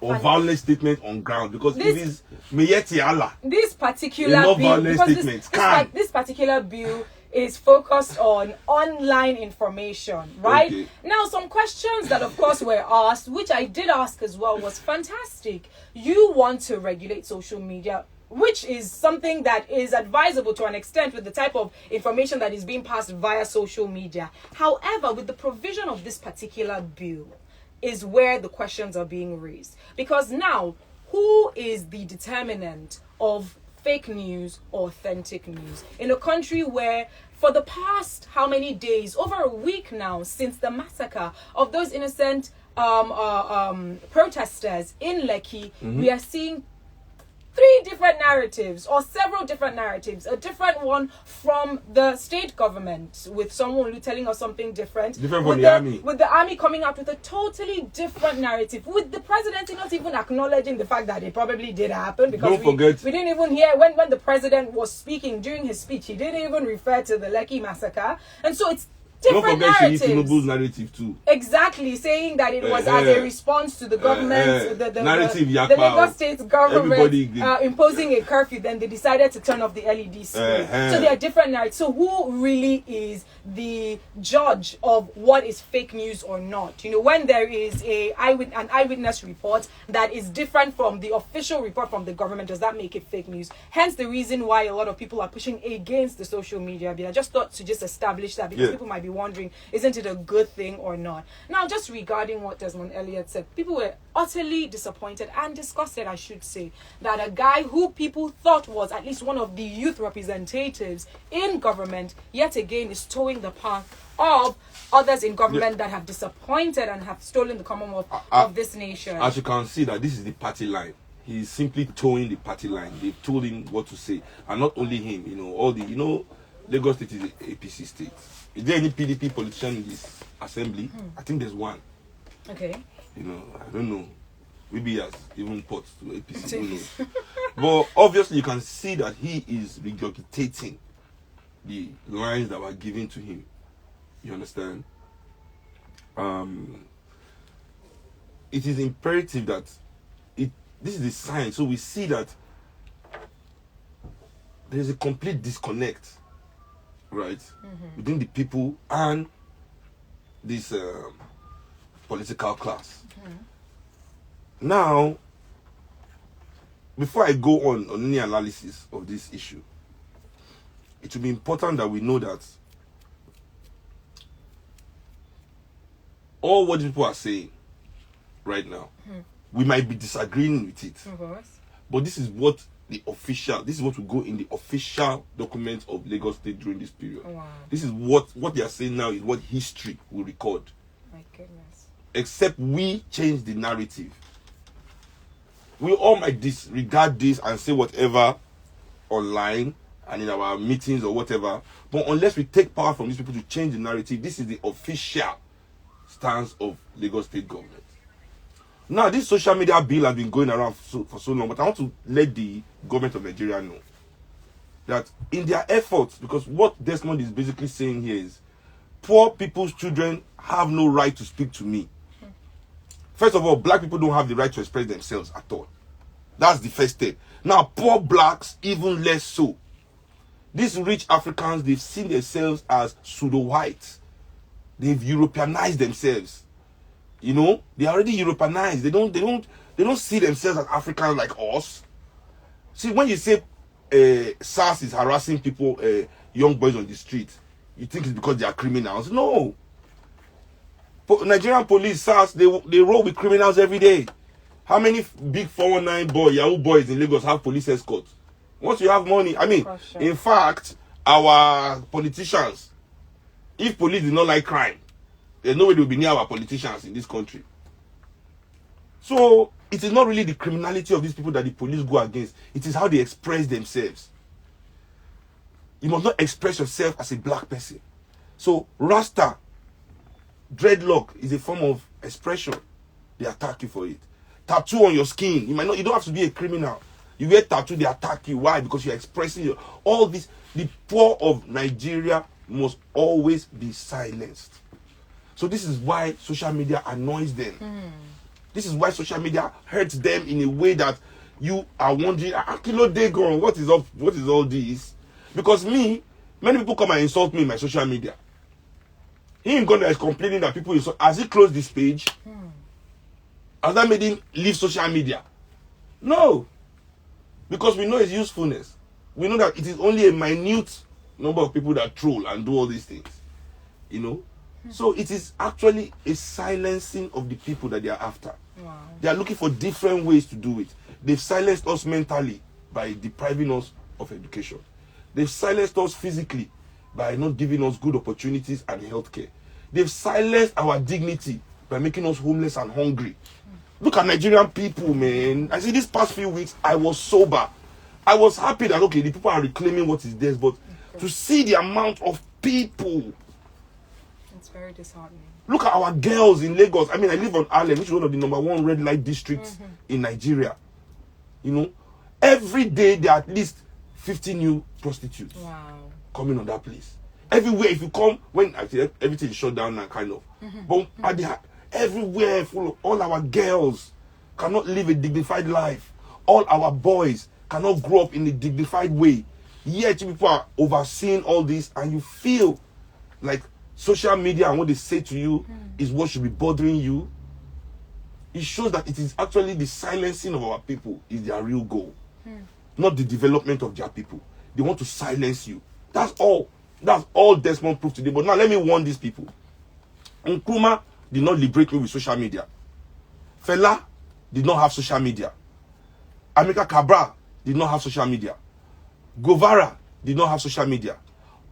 B: or violent statement on ground? Because it is Meyeti Allah.
A: This particular bill, this particular bill is focused on online information, right? Okay. Now, some questions that, of course, were asked, which I did ask as well, was fantastic. You want to regulate social media, which is something that is advisable to an extent with the type of information that is being passed via social media. However, with the provision of this particular bill is where the questions are being raised. Because now, who is the determinant of fake news or authentic news in a country where for the past how many days, over a week now, since the massacre of those innocent protesters in Lekki, we are seeing 3 different narratives or several different narratives. A different one from the state government with someone telling us something different.
B: Different from the army.
A: With the army coming out with a totally different narrative. With the presidency not even acknowledging the fact that it probably did happen. Because we didn't even hear when the president was speaking during his speech. He didn't even refer to the Lekki massacre. And so it's different narratives.
B: Tinubu's narrative too.
A: Exactly, saying that it was as a response to the government, the Lagos State government imposing a curfew. Then they decided to turn off the LED screen. So there are different narratives. So who really is the judge of what is fake news or not? When there is an eyewitness report that is different from the official report from the government, does that make it fake news? Hence the reason why a lot of people are pushing against the social media bill. I just thought to just establish that, because people might be wondering, isn't it a good thing or not? Now, just regarding what Desmond Elliot said, people were utterly disappointed and disgusted, I should say, that a guy who people thought was at least one of the youth representatives in government, yet again is towing the path of others in government that have disappointed and have stolen the commonwealth of this nation.
B: As you can see, that this is the party line. He's simply towing the party line. They've told him what to say, and not only him. All the Lagos State is a APC state. Is there any PDP politician in this assembly? I think there's one.
A: Okay.
B: You know, I don't know. Maybe he has even put to APC. Who knows? But obviously, you can see that he is regurgitating the lines that were given to him. You understand? It is imperative that this is the sign. So we see that there is a complete disconnect, right, between the people and this political class. Now, before I go on any analysis of this issue, it will be important that we know that all what people are saying right now, we might be disagreeing with it.
A: Of course.
B: But this is what will go in the official documents of Lagos State during this period.
A: Wow.
B: This is what they are saying now is what history will record.
A: My goodness.
B: Except we change the narrative. We all might disregard this and say whatever online and in our meetings or whatever. But unless we take power from these people to change the narrative, this is the official stance of Lagos State government. Now, this social media bill has been going around for so long, but I want to let the government of Nigeria know that in their efforts, because what Desmond is basically saying here is, poor people's children have no right to speak to me. First of all, black people don't have the right to express themselves at all. That's the first step. Now, poor blacks, even less so. These rich Africans, they've seen themselves as pseudo-whites. They've Europeanized themselves. You know, they are already Europeanized. They don't see themselves as Africans like us. See, when you say SARS is harassing people, young boys on the street, you think it's because they are criminals. No. Nigerian police, SARS, they roll with criminals every day. How many big 419 Yahoo boys in Lagos have police escorts? Once you have money, I mean, in fact, our politicians, if police did not like crime, there's no way they will be near our politicians in this country. So, it is not really the criminality of these people that the police go against. It is how they express themselves. You must not express yourself as a black person. So, Rasta, dreadlock is a form of expression. They attack you for it. Tattoo on your skin. You don't have to be a criminal. You wear tattoo, they attack you. Why? Because you're expressing all this. The poor of Nigeria must always be silenced. So this is why social media annoys them. This is why social media hurts them in a way that you are wondering, Kilo Dagon, what is all this? Because many people come and insult me in my social media. Him gonna is complaining that people insult. Has he closed this page? Has that made him leave social media? No. Because we know its usefulness. We know that it is only a minute number of people that troll and do all these things. You know? So it is actually a silencing of the people that they are after.
A: Wow.
B: They are looking for different ways to do it. They've silenced us mentally by depriving us of education. They've silenced us physically by not giving us good opportunities and healthcare. They've silenced our dignity by making us homeless and hungry. Look at Nigerian people, man. I see these past few weeks, I was sober. I was happy that, okay, the people are reclaiming what is theirs, but to see the amount of people.
A: It's very disheartening.
B: Look at our girls in Lagos. I mean, I live on Island, which is one of the #1 red light districts in Nigeria. You know, every day there are at least 50 new prostitutes coming on that place. Everywhere, if you come, when actually everything is shut down now, kind of. But everywhere, full of all our girls cannot live a dignified life. All our boys cannot grow up in a dignified way. Yet people are overseeing all this, and you feel like social media and what they say to you is what should be bothering you. It shows that it is actually the silencing of our people is their real goal, not the development of their people. They want to silence you. That's all. That's all Desmond proved today. But now let me warn these people. Nkrumah did not liberate me with social media. Fela did not have social media. Amika Cabral did not have social media. Govara did not have social media.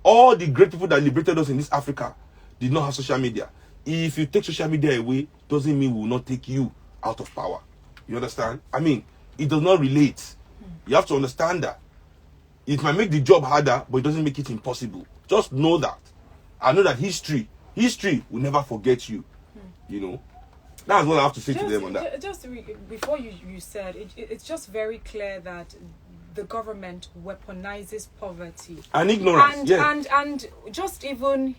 B: All the great people that liberated us in this Africa did not have social media. If you take social media away, doesn't mean we will not take you out of power. You understand? I mean, it does not relate. You have to understand that. It might make the job harder, but it doesn't make it impossible. Just know that. I know that history will never forget you. You know, that's what I have to say to them on that.
A: Before you said it's just very clear that the government weaponizes poverty
B: and ignorance,
A: and just even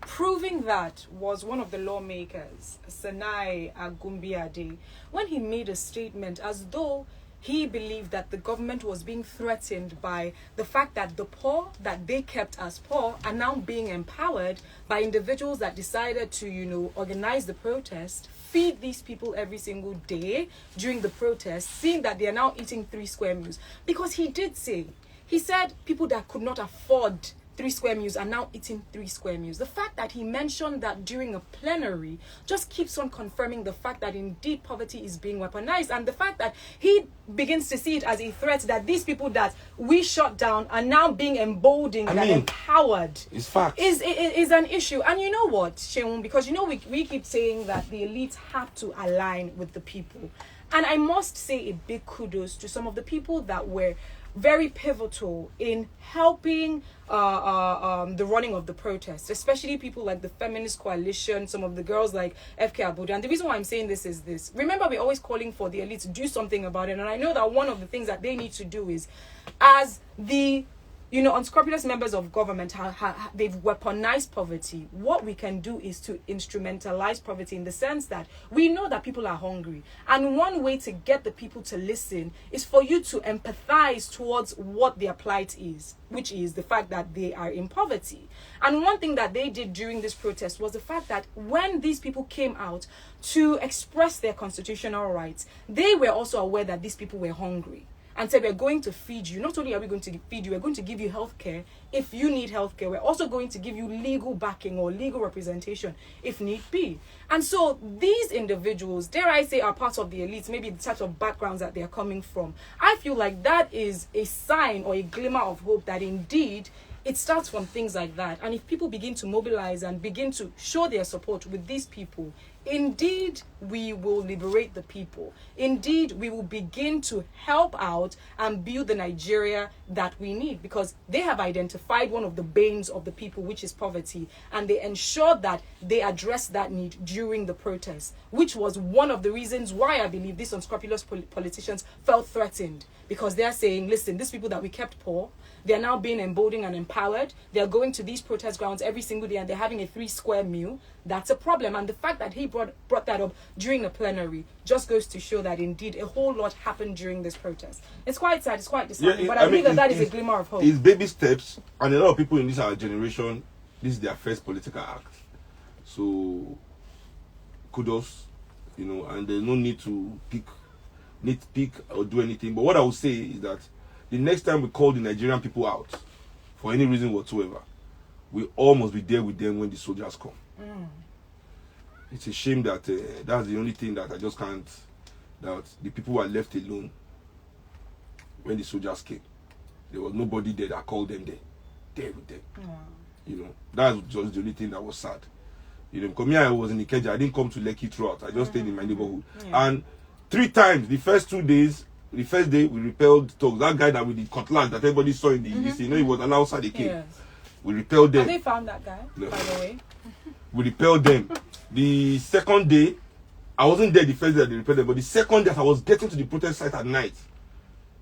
A: proving that was one of the lawmakers, Senai Agumbiade, when he made a statement as though he believed that the government was being threatened by the fact that the poor that they kept as poor are now being empowered by individuals that decided to, organize the protest, feed these people every single day during the protest, seeing that they are now eating 3 square meals. Because he said people that could not afford 3 square meals are now eating 3 square meals. The fact that he mentioned that during a plenary just keeps on confirming the fact that indeed poverty is being weaponized, and the fact that he begins to see it as a threat that these people that we shut down are now being emboldened and empowered.
B: It's fact.
A: Is an issue. And you know what, Seun, because we keep saying that the elites have to align with the people. And I must say a big kudos to some of the people that were very pivotal in helping the running of the protest, especially people like the Feminist Coalition, some of the girls like FK Abuja. And the reason why I'm saying this is this. Remember, we're always calling for the elite to do something about it. And I know that one of the things that they need to do is, as the unscrupulous members of government, they've weaponized poverty. What we can do is to instrumentalize poverty in the sense that we know that people are hungry. And one way to get the people to listen is for you to empathize towards what their plight is, which is the fact that they are in poverty. And one thing that they did during this protest was the fact that when these people came out to express their constitutional rights, they were also aware that these people were hungry. And said, we're going to feed you. Not only are we going to feed you, we're going to give you healthcare if you need healthcare. We're also going to give you legal backing or legal representation if need be. And so these individuals, dare I say, are part of the elites, maybe the types of backgrounds that they're coming from. I feel like that is a sign or a glimmer of hope that indeed it starts from things like that. And if people begin to mobilize and begin to show their support with these people, indeed, we will liberate the people. Indeed, we will begin to help out and build the Nigeria that we need, because they have identified one of the banes of the people, which is poverty, and they ensured that they addressed that need during the protest, which was one of the reasons why I believe these unscrupulous politicians felt threatened, because they're saying, listen, these people that we kept poor, they're now being emboldened and empowered. They're going to these protest grounds every single day and they're having a 3 square meal. That's a problem. And the fact that he brought that up during the plenary just goes to show that indeed a whole lot happened during this protest. It's quite sad, it's quite disheartening, but I believe that is a glimmer of hope.
B: It's baby steps, and a lot of people in this our generation, this is their first political act. So kudos, and there's no need to nitpick or do anything. But what I would say is that the next time we call the Nigerian people out for any reason whatsoever, we all must be there with them when the soldiers come. It's a shame that that's the only thing that I just can't, that the people were left alone when the soldiers came. There was nobody there that called them there with them. That's just the only thing that was sad. Because me, I was in Ikeja, I didn't come to Lekki throughout. I just stayed in my neighborhood. And 3 times, the first 2 days, the first day we repelled thugs. That guy that with the cutlass that everybody saw in the he was an outside the cave. Yes. We repelled them.
A: Have they found that guy, by the way?
B: We repelled them. The second day, I wasn't there the first day that they repelled them, but the second day I was getting to the protest site at night.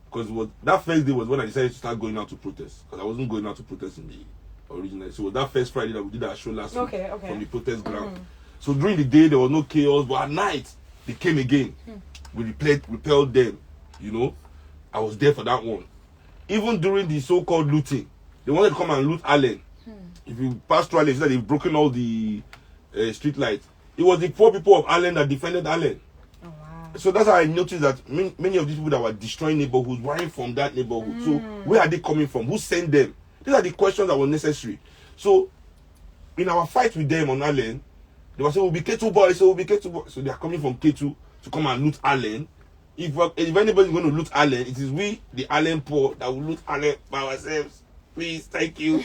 B: Because that first day was when I decided to start going out to protest. Because I wasn't going out to protest in the original. So it was that first Friday that we did our show last week from the protest ground. So during the day there was no chaos, but at night they came again. We repelled them. I was there for that one. Even during the so-called looting, they wanted to come and loot Allen. If you pass through Allen, they've broken all the street lights. It was the poor people of Allen that defended Allen.
A: Oh, wow.
B: So that's how I noticed that many of these people that were destroying neighborhoods weren't from that neighborhood. So where are they coming from? Who sent them? These are the questions that were necessary. So in our fight with them on Allen, they were saying, we'll be K2 boys, so we'll be K2 boys. So they are coming from K2 to come and loot Allen. If anybody's going to loot Allen, it is we, the Allen poor, that will loot Allen by ourselves. Please, thank you.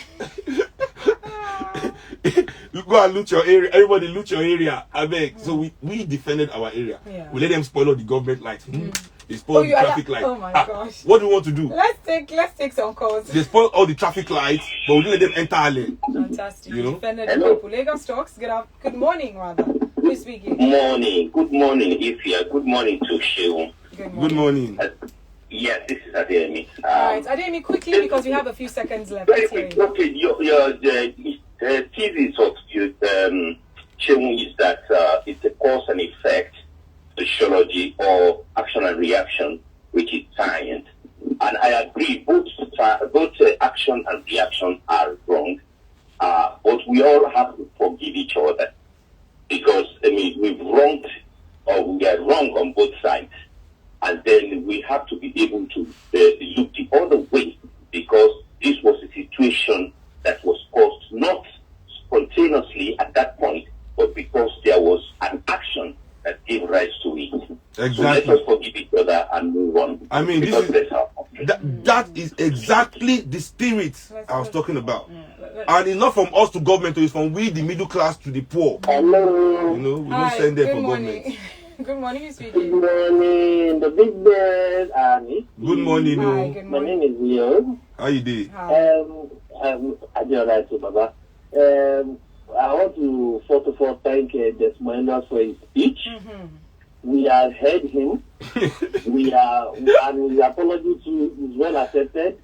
B: You go and loot your area. Everybody loot your area. I beg. So we defended our area. We let them spoil all the government lights. They spoil the
A: you are
B: traffic light.
A: oh my gosh.
B: What do you want to do?
A: Let's take some calls.
B: They spoil all the traffic lights, but we didn't let them enter our lane.
A: Fantastic.
B: You know?
A: Defended the people. Lagos talks. Good morning, rather. Who's speaking?
D: Good morning, Ifya. Good morning to Seun.
B: Good morning.
D: Yes, this is Ademi.
A: Alright, Ademi, quickly because we have a few seconds left.
D: Very
A: Let's hear
D: quick.
A: you.
D: Okay, your thesis of Seun is that it's a cause and effect sociology or action and reaction, which is science. And I agree, both action and reaction are wrong. But we all have to forgive each other because we've wronged or we are wrong on both sides. And then we have to be able to look the other way because this was a situation that was caused not spontaneously at that point, but because there was an action that gave rise to it.
B: Exactly.
D: So let us forgive each other and move on.
B: I mean, that is exactly the spirit I was talking about. And it's not from us to government, it's from we, the middle class, to the poor.
C: Hello.
B: You know, we don't send them for government.
A: Good morning, who's
C: Good
A: speaking?
C: morning, the big bird, Annie.
B: Good morning,
A: Hi,
B: no.
A: good
C: My
A: morning.
C: name is Leo.
B: How you doing?
A: Hi.
C: I do right to Baba. I want to first of all thank Desmond for his speech.
A: Mm-hmm.
C: We have heard him. And his apology is well accepted.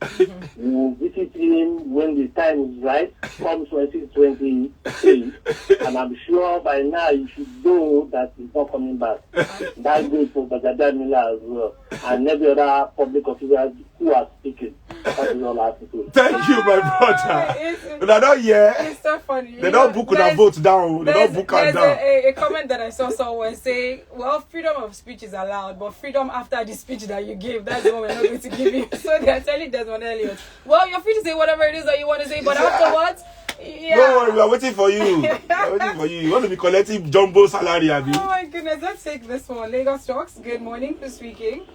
C: We will visit him when the time is right, come 2023. And I'm sure by now you should know that he's not coming back. That goes for Bagadamila as well. And every other public officials who are speaking. That is all I have to say.
B: Thank you, my brother. But I don't hear.
A: It's so funny.
B: They don't book their votes down. They don't book her down.
A: There's a comment that I saw someone say, well, freedom of speech is allowed, but freedom after the speech that you gave, that's the one we're not going to give you. So they're telling Desmond Elliot, well, you're free to say whatever it is that you want to say, but afterwards, yeah.
B: Don't worry, we are waiting for you. We are waiting for you. You want to be collecting jumbo salary, Abby?
A: Oh my goodness, let's take this one. Lagos Talks, good morning, who's speaking?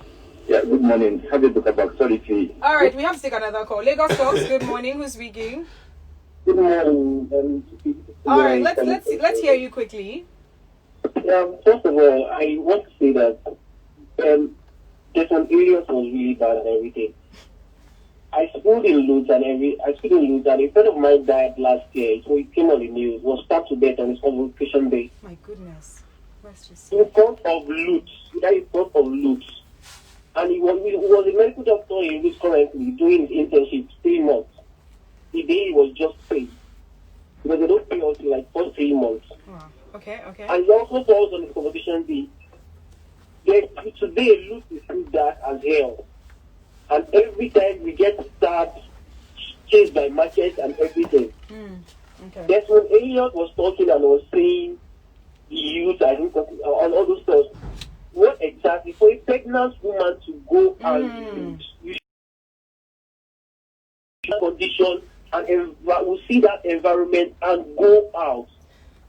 D: Yeah, good morning. Have you about sorry,
A: Alright, we have to take another call. Lagos Talks, good morning, who's speaking?
C: Good morning.
A: Alright, let's hear you quickly.
C: First of all, I want to say that Desmond Elliot was really bad and everything. I schooled in Lutz and a friend of mine died last year, so it came on the news, was stabbed to death on his convocation day.
A: My goodness. Let's just
C: In front of Lutz. And he was a medical doctor in Lutz currently doing his internship 3 months. The day he was just paid. Because they don't pay until like 3 months.
A: wow. Okay.
C: And he also told us on his convocation day, today Lutz is too dark as hell. And every time we get stabbed, chased by markets and everything.
A: Okay.
C: That's when Elliot was talking and was saying the youth and all those stuff. What exactly? For a pregnant woman to go and you should condition and we'll see that environment and go out.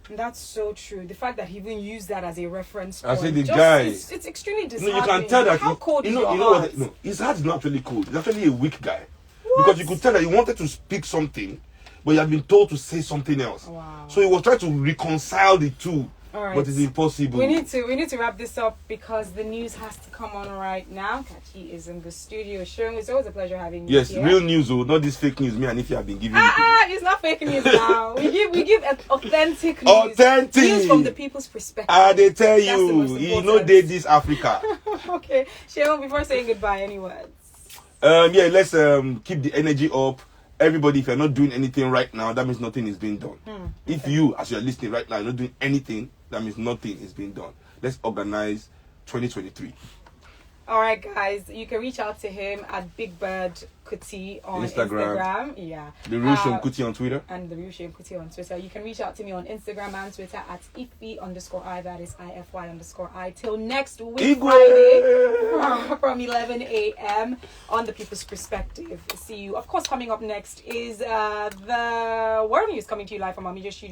A: That's so true. The fact that he even used that as a reference
B: I
A: point.
B: say the guy.
A: It's extremely
B: No,
A: disheartening.
B: you can tell that
A: How cold is your
B: what?
A: heart?
B: No, his heart is not actually cold. He's actually a weak guy.
A: What?
B: Because you could tell that he wanted to speak something, but he had been told to say something else.
A: Wow.
B: So he was trying to reconcile the two,
A: All right.
B: but it's impossible.
A: We need to wrap this up because the news has to come on right now. Kachi is in the studio. Seun, it's always a pleasure having you
B: Yes,
A: here.
B: real news, oh, not this fake news. Me and if you have been giving.
A: It's not fake news now. We give authentic news.
B: Authentic.
A: News from the people's perspective.
B: They tell
A: That's the most
B: you, you
A: important.
B: know, they this Africa.
A: Okay, Seun, before saying goodbye, any words?
B: Yeah, let's keep the energy up. Everybody, if you're not doing anything right now, that means nothing is being done. If you, as you're listening right now, you're not doing anything, that means nothing is being done. Let's organize 2023.
A: All right, guys, you can reach out to him at Big Bird Kuti on Instagram. Yeah.
B: The real Seun Kuti on Twitter.
A: And the real Seun Kuti on Twitter. You can reach out to me on Instagram and Twitter at IFY_I. That is IFY_I. Till next week, Friday, from 11 a.m. on The People's Perspective. See you. Of course, coming up next is the World News coming to you live from our media studio.